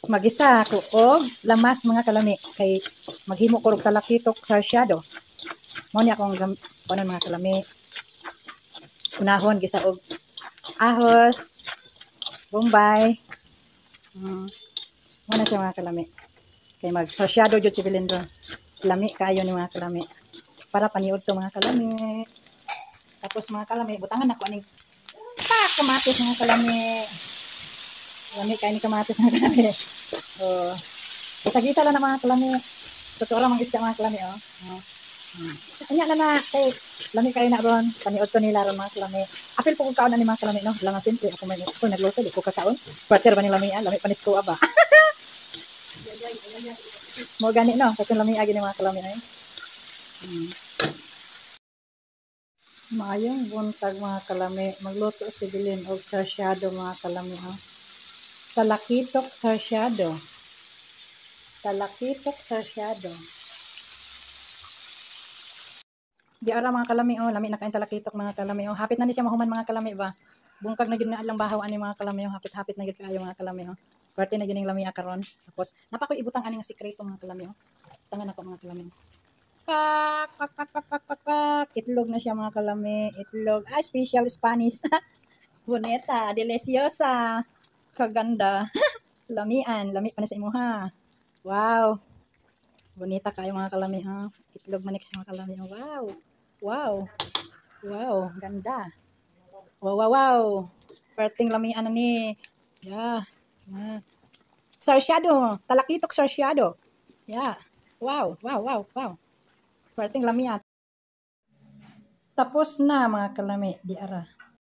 magisa ko og lamas mga kalami kay maghimo ko og talakitok sarsyado. Mao ni akong panon mga kalami. Unahon gisa og ahos, bombay. Muna siya mga kalami. Kay mag sarsyado jud si Bilindron. Lami kaayo ni mga kalami. Para paniud to mga kalami. Tapos mga kalami, butangan ako aning kamatis mga kalami. Lami kay ni kamatis mga kalami. Oh. Kita-kita lang na mga kalami. Totoo lang mga isda mga kalami oh. Anya na kay lami kayo na ron. Paniud to nila ron mga kalami. Apil po kung kaon na ni mga kalami no. Lang simple ako may ako nagluto di ko kakaon. Quarter ba ni lami lami panis ko ba. Mo gani no, kasi lami agi ni mga kalami ay. Maayong buntag mga kalami. Magluto si Bilin og sarsyado mga kalami ha. Talakitok sarsyado. Talakitok sarsyado. Di ara mga kalami oh, lami na kain talakitok mga kalami oh. Hapit na ni siya mahuman mga kalami ba. Bungkag na gyud na adlang bahaw ani mga kalami oh. Hapit-hapit na gyud kaayo mga kalami oh. Parte na gyud ning lami karon. Tapos napakoy ibutang aning sikreto mga kalami oh. Tangan ako mga kalami. Pak. Itlog na siya mga kalami. Itlog. Special Spanish. Bonita. Deliciosa. Kaganda. Lamian. Lami pa na sa imo ha. Wow. Bonita kayo mga kalami ha. Itlog manik sa mga kalami. Wow. Wow. Wow. Ganda. Wow. Perting lamian na ni. Yeah. Sarsyado. Talakitok sarsyado. Yeah. Wow. Perting lamian. Tapos na mga kalami, di ara.